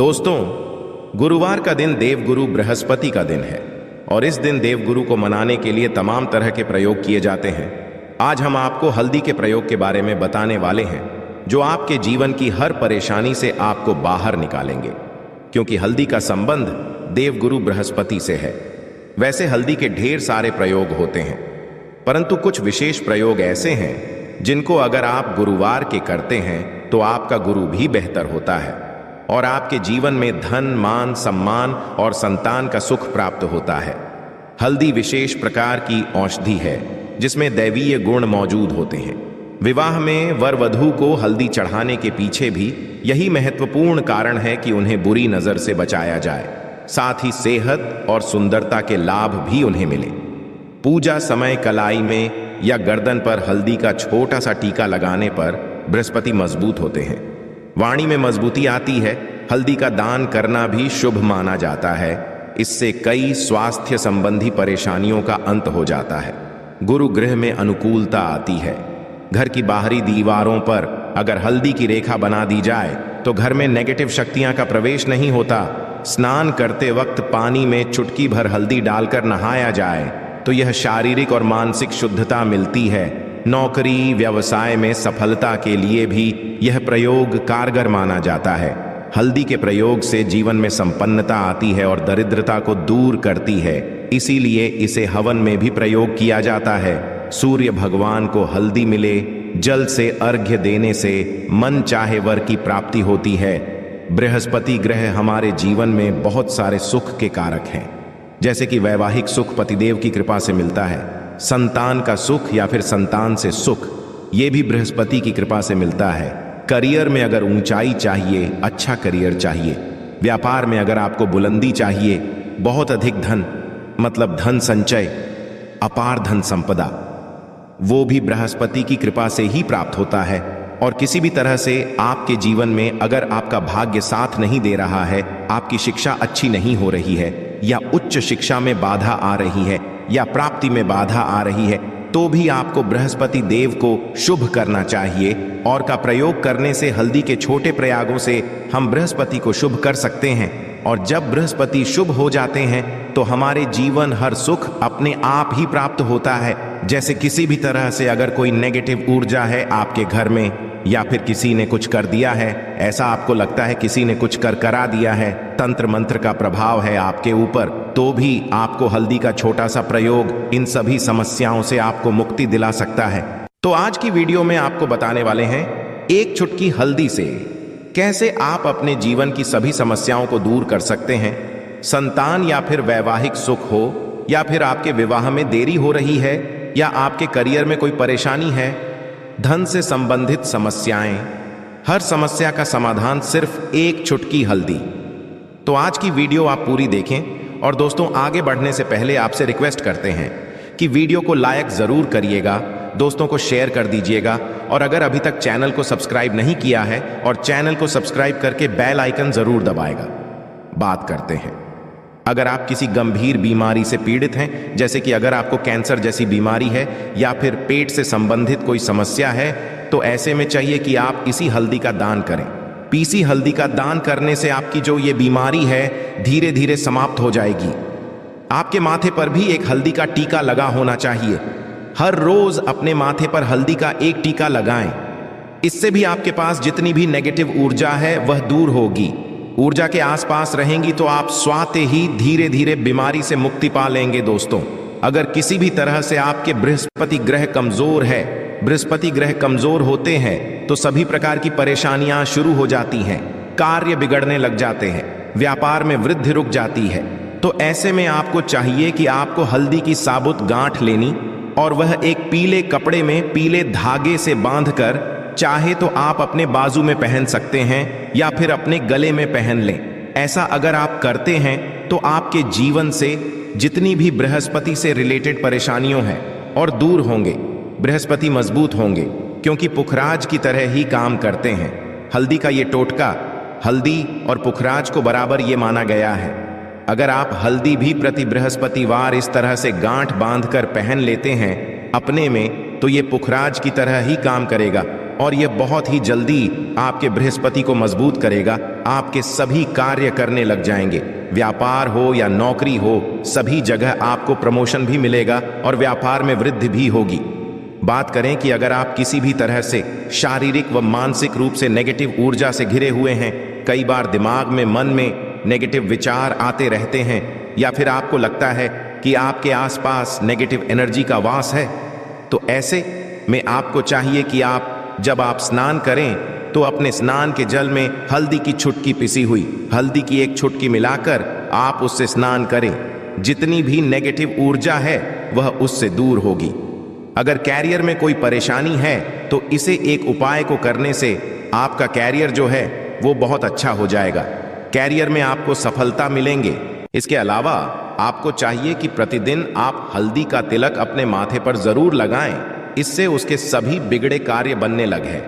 दोस्तों, गुरुवार का दिन देवगुरु बृहस्पति का दिन है और इस दिन देवगुरु को मनाने के लिए तमाम तरह के प्रयोग किए जाते हैं। आज हम आपको हल्दी के प्रयोग के बारे में बताने वाले हैं जो आपके जीवन की हर परेशानी से आपको बाहर निकालेंगे, क्योंकि हल्दी का संबंध देवगुरु बृहस्पति से है। वैसे हल्दी के ढेर सारे प्रयोग होते हैं, परंतु कुछ विशेष प्रयोग ऐसे हैं जिनको अगर आप गुरुवार के करते हैं तो आपका गुरु भी बेहतर होता है और आपके जीवन में धन, मान, सम्मान और संतान का सुख प्राप्त होता है। हल्दी विशेष प्रकार की औषधि है जिसमें दैवीय गुण मौजूद होते हैं। विवाह में वर वधू को हल्दी चढ़ाने के पीछे भी यही महत्वपूर्ण कारण है कि उन्हें बुरी नजर से बचाया जाए, साथ ही सेहत और सुंदरता के लाभ भी उन्हें मिले। पूजा समय कलाई में या गर्दन पर हल्दी का छोटा सा टीका लगाने पर बृहस्पति मजबूत होते हैं, वाणी में मजबूती आती है। हल्दी का दान करना भी शुभ माना जाता है। इससे कई स्वास्थ्य संबंधी परेशानियों का अंत हो जाता है। गुरु गृह में अनुकूलता आती है। घर की बाहरी दीवारों पर अगर हल्दी की रेखा बना दी जाए तो घर में नेगेटिव शक्तियां का प्रवेश नहीं होता। स्नान करते वक्त पानी में चुटकी भर हल्दी डालकर नहाया जाए तो यह शारीरिक और मानसिक शुद्धता मिलती है। नौकरी व्यवसाय में सफलता के लिए भी यह प्रयोग कारगर माना जाता है। हल्दी के प्रयोग से जीवन में संपन्नता आती है और दरिद्रता को दूर करती है, इसीलिए इसे हवन में भी प्रयोग किया जाता है। सूर्य भगवान को हल्दी मिले, जल से अर्घ्य देने से मन चाहे वर की प्राप्ति होती है। बृहस्पति ग्रह हमारे जीवन में बहुत सारे सुख के कारक हैं, जैसे कि वैवाहिक सुख पतिदेव की कृपा से मिलता है। संतान का सुख या फिर संतान से सुख, ये भी बृहस्पति की कृपा से मिलता है। करियर में अगर ऊंचाई चाहिए, अच्छा करियर चाहिए। व्यापार में अगर आपको बुलंदी चाहिए, बहुत अधिक धन, मतलब धन संचय, अपार धन संपदा, वो भी बृहस्पति की कृपा से ही प्राप्त होता है। और किसी भी तरह से आपके जीवन में अगर आपका भाग्य साथ नहीं दे रहा है, आपकी शिक्षा अच्छी नहीं हो रही है, या उच्च शिक्षा में बाधा आ रही है, या प्राप्ति में बाधा आ रही है, तो भी आपको बृहस्पति देव को शुभ करना चाहिए। और का प्रयोग करने से, हल्दी के छोटे प्रयागों से हम बृहस्पति को शुभ कर सकते हैं। और जब बृहस्पति शुभ हो जाते हैं तो हमारे जीवन हर सुख अपने आप ही प्राप्त होता है। जैसे किसी भी तरह से अगर कोई नेगेटिव ऊर्जा है आपके घर में, या फिर किसी ने कुछ कर दिया है, ऐसा आपको लगता है किसी ने कुछ करा दिया है, तंत्र मंत्र का प्रभाव है आपके ऊपर, तो भी आपको हल्दी का छोटा सा प्रयोग इन सभी समस्याओं से आपको मुक्ति दिला सकता है। तो आज की वीडियो में आपको बताने वाले हैं एक चुटकी हल्दी से कैसे आप अपने जीवन की सभी समस्याओं को दूर कर सकते हैं। संतान या फिर वैवाहिक सुख हो, या फिर आपके विवाह में देरी हो रही है, या आपके करियर में कोई परेशानी है, धन से संबंधित समस्याएं, हर समस्या का समाधान सिर्फ एक चुटकी हल्दी। तो आज की वीडियो आप पूरी देखें। और दोस्तों, आगे बढ़ने से पहले आपसे रिक्वेस्ट करते हैं कि वीडियो को लाइक जरूर करिएगा, दोस्तों को शेयर कर दीजिएगा, और अगर अभी तक चैनल को सब्सक्राइब नहीं किया है और चैनल को सब्सक्राइब करके बेल आइकन जरूर दबाएगा। बात करते हैं, अगर आप किसी गंभीर बीमारी से पीड़ित हैं, जैसे कि अगर आपको कैंसर जैसी बीमारी है या फिर पेट से संबंधित कोई समस्या है, तो ऐसे में चाहिए कि आप इसी हल्दी का दान करें। पीसी हल्दी का दान करने से आपकी जो ये बीमारी है धीरे धीरे समाप्त हो जाएगी। आपके माथे पर भी एक हल्दी का टीका लगा होना चाहिए। हर रोज अपने माथे पर हल्दी का एक टीका लगाएं। इससे भी आपके पास जितनी भी नेगेटिव ऊर्जा है वह दूर होगी। ऊर्जा के आसपास रहेंगी तो आप स्वाते ही धीरे धीरे बीमारी से मुक्ति पा लेंगे। दोस्तों, अगर किसी भी तरह से आपके बृहस्पति ग्रह कमजोर है, बृहस्पति ग्रह कमजोर होते हैं तो सभी प्रकार की परेशानियां शुरू हो जाती हैं, कार्य बिगड़ने लग जाते हैं, व्यापार में वृद्धि रुक जाती है। तो ऐसे में आपको चाहिए कि आपको हल्दी की साबुत गांठ लेनी और वह एक पीले कपड़े में पीले धागे से बांधकर, चाहे तो आप अपने बाजू में पहन सकते हैं या फिर अपने गले में पहन लें। ऐसा अगर आप करते हैं तो आपके जीवन से जितनी भी बृहस्पति से रिलेटेड परेशानियों हैं और दूर होंगे। बृहस्पति मजबूत होंगे क्योंकि पुखराज की तरह ही काम करते हैं। हल्दी का ये टोटका हल्दी और पुखराज को बराबर ये माना गया है। अगर आप हल्दी भी प्रति बृहस्पतिवार इस तरह से गांठ बांधकर पहन लेते हैं अपने में, तो ये पुखराज की तरह ही काम करेगा और यह बहुत ही जल्दी आपके बृहस्पति को मजबूत करेगा। आपके सभी कार्य करने लग जाएंगे। व्यापार हो या नौकरी हो, सभी जगह आपको प्रमोशन भी मिलेगा और व्यापार में वृद्धि भी होगी। बात करें कि अगर आप किसी भी तरह से शारीरिक व मानसिक रूप से नेगेटिव ऊर्जा से घिरे हुए हैं, कई बार दिमाग में, मन में नेगेटिव विचार आते रहते हैं, या फिर आपको लगता है कि आपके आसपास नेगेटिव एनर्जी का वास है, तो ऐसे में आपको चाहिए कि जब आप स्नान करें तो अपने स्नान के जल में हल्दी की छुटकी पिसी हुई हल्दी की एक छुटकी मिलाकर आप उससे स्नान करें। जितनी भी नेगेटिव ऊर्जा है वह उससे दूर होगी। अगर कैरियर में कोई परेशानी है तो इसे एक उपाय को करने से आपका कैरियर जो है वो बहुत अच्छा हो जाएगा। कैरियर में आपको सफलता मिलेंगे। इसके अलावा आपको चाहिए कि प्रतिदिन आप हल्दी का तिलक अपने माथे पर जरूर लगाएं। इससे उसके सभी बिगड़े कार्य बनने लगे।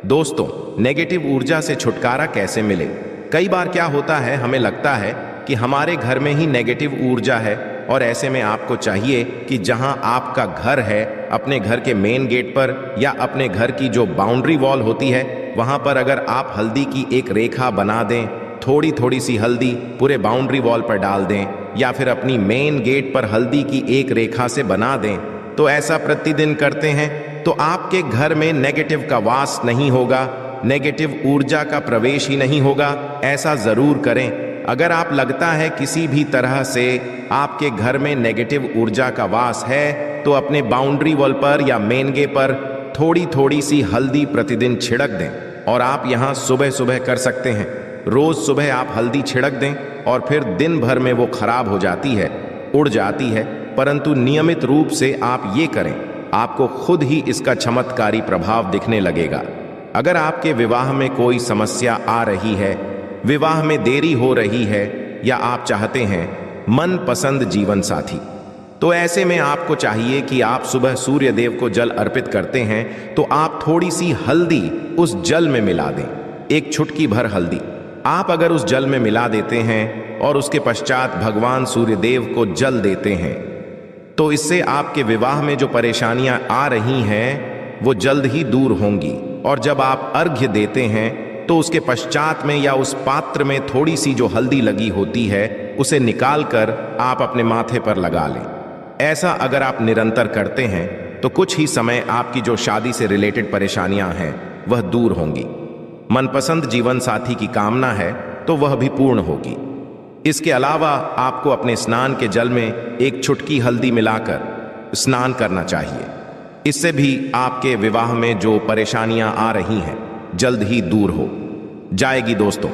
दोस्तों, नेगेटिव ऊर्जा से छुटकारा कैसे मिले? कई बार क्या होता है, हमें लगता है कि हमारे घर में ही नेगेटिव ऊर्जा है, और ऐसे में आपको चाहिए कि जहां आपका घर है, अपने घर के मेन गेट पर या अपने घर की जो बाउंड्री वॉल होती है, वहां पर अगर आप हल्दी की एक रेखा बना दें, थोड़ी थोड़ी सी हल्दी पूरे बाउंड्री वॉल पर डाल दें, या फिर अपनी मेन गेट पर हल्दी की एक रेखा से बना दें, तो ऐसा प्रतिदिन करते हैं तो आपके घर में नेगेटिव का वास नहीं होगा, नेगेटिव ऊर्जा का प्रवेश ही नहीं होगा। ऐसा जरूर करें। अगर आप लगता है किसी भी तरह से आपके घर में नेगेटिव ऊर्जा का वास है, तो अपने बाउंड्री वॉल पर या मेन गेट पर थोड़ी थोड़ी सी हल्दी प्रतिदिन छिड़क दें। और आप यहां सुबह सुबह कर सकते हैं। रोज सुबह आप हल्दी छिड़क दें और फिर दिन भर में वो खराब हो जाती है, उड़ जाती है, परंतु नियमित रूप से आप ये करें, आपको खुद ही इसका चमत्कारी प्रभाव दिखने लगेगा। अगर आपके विवाह में कोई समस्या आ रही है, विवाह में देरी हो रही है, या आप चाहते हैं मनपसंद जीवन साथी, तो ऐसे में आपको चाहिए कि आप सुबह सूर्य देव को जल अर्पित करते हैं, तो आप थोड़ी सी हल्दी उस जल में मिला दें। एक चुटकी भर हल्दी आप अगर उस जल में मिला देते हैं और उसके पश्चात भगवान सूर्य देव को जल देते हैं, तो इससे आपके विवाह में जो परेशानियां आ रही हैं वो जल्द ही दूर होंगी। और जब आप अर्घ्य देते हैं तो उसके पश्चात में या उस पात्र में थोड़ी सी जो हल्दी लगी होती है उसे निकालकर आप अपने माथे पर लगा लें। ऐसा अगर आप निरंतर करते हैं तो कुछ ही समय आपकी जो शादी से रिलेटेड परेशानियां हैं वह दूर होंगी। मनपसंद जीवन साथी की कामना है तो वह भी पूर्ण होगी। इसके अलावा आपको अपने स्नान के जल में एक चुटकी हल्दी मिलाकर स्नान करना चाहिए। इससे भी आपके विवाह में जो परेशानियां आ रही हैं जल्द ही दूर हो जाएगी। दोस्तों,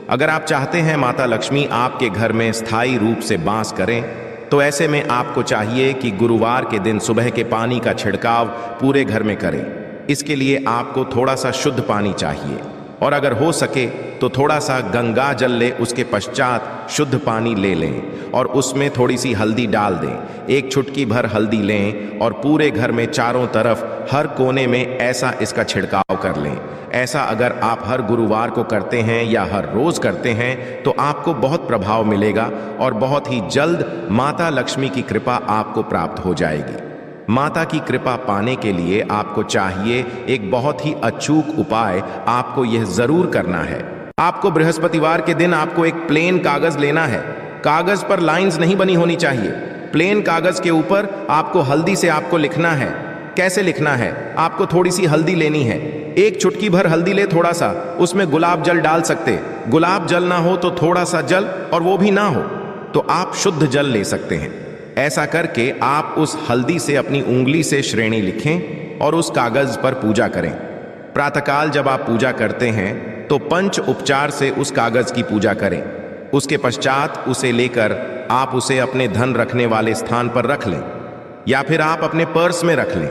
अगर आप चाहते हैं माता लक्ष्मी आपके घर में स्थायी रूप से वास करें, तो ऐसे में आपको चाहिए कि गुरुवार के दिन सुबह के पानी का छिड़काव पूरे घर में करें। इसके लिए आपको थोड़ा सा शुद्ध पानी चाहिए, और अगर हो सके तो थोड़ा सा गंगा जल ले, उसके पश्चात शुद्ध पानी ले लें और उसमें थोड़ी सी हल्दी डाल दें। एक चुटकी भर हल्दी लें और पूरे घर में चारों तरफ हर कोने में ऐसा इसका छिड़काव कर लें। ऐसा अगर आप हर गुरुवार को करते हैं या हर रोज करते हैं तो आपको बहुत प्रभाव मिलेगा और बहुत ही जल्द माता लक्ष्मी की कृपा आपको प्राप्त हो जाएगी। माता की कृपा पाने के लिए आपको चाहिए एक बहुत ही अचूक उपाय आपको यह जरूर करना है। आपको बृहस्पतिवार के दिन आपको एक प्लेन कागज लेना है। कागज पर लाइंस नहीं बनी होनी चाहिए। प्लेन कागज के ऊपर आपको हल्दी से आपको लिखना है। कैसे लिखना है? आपको थोड़ी सी हल्दी लेनी है, एक चुटकी भर हल्दी ले, थोड़ा सा उसमें गुलाब जल डाल सकते। गुलाब जल ना हो तो थोड़ा सा जल, और वो भी ना हो तो आप शुद्ध जल ले सकते हैं। ऐसा करके आप उस हल्दी से अपनी उंगली से श्रेणी लिखें और उस कागज पर पूजा करें। प्रातःकाल जब आप पूजा करते हैं तो पंच उपचार से उस कागज की पूजा करें। उसके पश्चात उसे लेकर आप उसे अपने धन रखने वाले स्थान पर रख लें या फिर आप अपने पर्स में रख लें।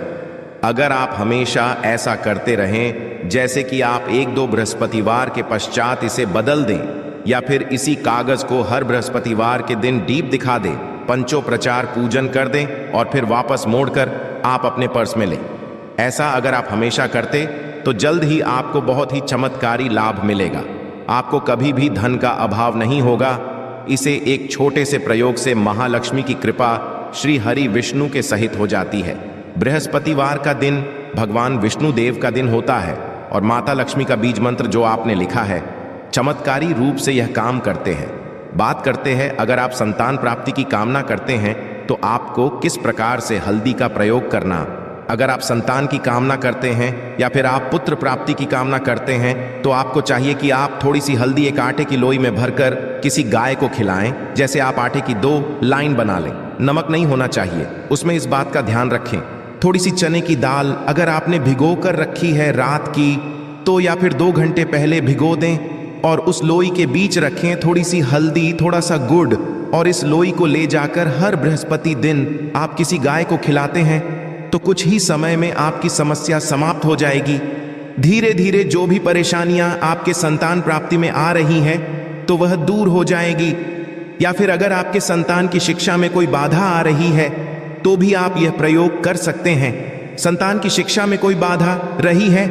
अगर आप हमेशा ऐसा करते रहें, जैसे कि आप 1-2 बृहस्पतिवार के पश्चात इसे बदल दें या फिर इसी कागज को हर बृहस्पतिवार के दिन दीप दिखा दें, पंचोपचार पूजन कर दें और फिर वापस मोड़कर आप अपने पर्स में लें। ऐसा अगर आप हमेशा करते तो जल्द ही आपको बहुत ही चमत्कारी लाभ मिलेगा। आपको कभी भी धन का अभाव नहीं होगा। इसे एक छोटे से प्रयोग से महालक्ष्मी की कृपा श्री हरि विष्णु के सहित हो जाती है। बृहस्पतिवार का दिन भगवान विष्णु देव का दिन होता है। और माता लक्ष्मी का बीज मंत्र जो आपने लिखा है चमत्कारी रूप से यह काम करते हैं। बात करते हैं, अगर आप संतान प्राप्ति की कामना करते हैं तो आपको किस प्रकार से हल्दी का प्रयोग करना। अगर आप संतान की कामना करते हैं या फिर आप पुत्र प्राप्ति की कामना करते हैं तो आपको चाहिए कि आप थोड़ी सी हल्दी एक आटे की लोई में भरकर किसी गाय को खिलाएं। जैसे आप आटे की 2 लाइन बना लें, नमक नहीं होना चाहिए उसमें, इस बात का ध्यान रखें। थोड़ी सी चने की दाल अगर आपने भिगो कर रखी है रात की तो या फिर 2 घंटे पहले भिगो दें और उस लोई के बीच रखें थोड़ी सी हल्दी, थोड़ा सा गुड़, और इस लोई को ले जाकर हर बृहस्पति दिन आप किसी गाय को खिलाते हैं तो कुछ ही समय में आपकी समस्या समाप्त हो जाएगी। धीरे धीरे जो भी परेशानियां आपके संतान प्राप्ति में आ रही हैं तो वह दूर हो जाएगी। या फिर अगर आपके संतान की शिक्षा में कोई बाधा आ रही है तो भी आप यह प्रयोग कर सकते हैं। संतान की शिक्षा में कोई बाधा रही है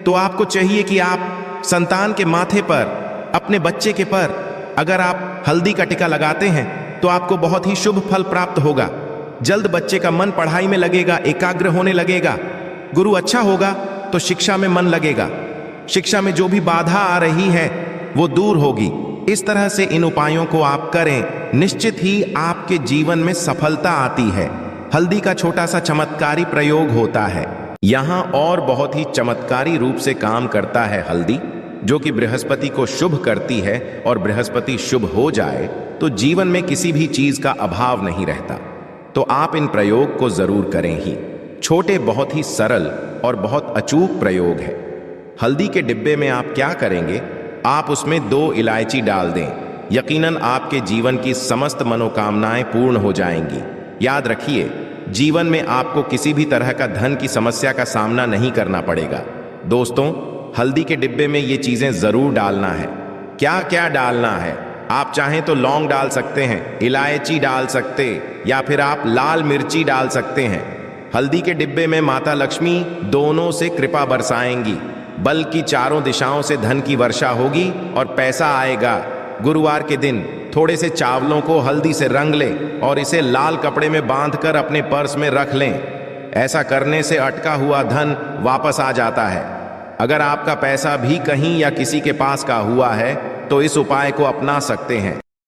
तो आपको चाहिए कि आप संतान के माथे पर, अपने बच्चे के पर अगर आप हल्दी का टिका लगाते हैं तो आपको बहुत ही शुभ फल प्राप्त होगा। जल्द बच्चे का मन पढ़ाई में लगेगा, एकाग्र होने लगेगा। गुरु अच्छा होगा तो शिक्षा में मन लगेगा। शिक्षा में जो भी बाधा आ रही है वो दूर होगी। इस तरह से इन उपायों को आप करें, निश्चित ही आपके जीवन में सफलता आती है। हल्दी का छोटा सा चमत्कारी प्रयोग होता है। यहाँ और बहुत ही चमत्कारी रूप से काम करता है हल्दी, जो कि बृहस्पति को शुभ करती है, और बृहस्पति शुभ हो जाए तो जीवन में किसी भी चीज का अभाव नहीं रहता। तो आप इन प्रयोग को जरूर करें ही। छोटे, बहुत ही सरल और बहुत अचूक प्रयोग है। हल्दी के डिब्बे में आप क्या करेंगे, आप उसमें 2 इलायची डाल दें। यकीनन आपके जीवन की समस्त मनोकामनाएं पूर्ण हो जाएंगी। याद रखिए, जीवन में आपको किसी भी तरह का धन की समस्या का सामना नहीं करना पड़ेगा। दोस्तों, हल्दी के डिब्बे में ये चीजें जरूर डालना है। क्या क्या डालना है, आप चाहें तो लौंग डाल सकते हैं, इलायची डाल सकते, या फिर आप लाल मिर्ची डाल सकते हैं। हल्दी के डिब्बे में माता लक्ष्मी दोनों से कृपा बरसाएंगी, बल्कि चारों दिशाओं से धन की वर्षा होगी और पैसा आएगा। गुरुवार के दिन थोड़े से चावलों को हल्दी से रंग लें और इसे लाल कपड़े में बांधकर अपने पर्स में रख लें। ऐसा करने से अटका हुआ धन वापस आ जाता है। अगर आपका पैसा भी कहीं या किसी के पास का हुआ है तो इस उपाय को अपना सकते हैं।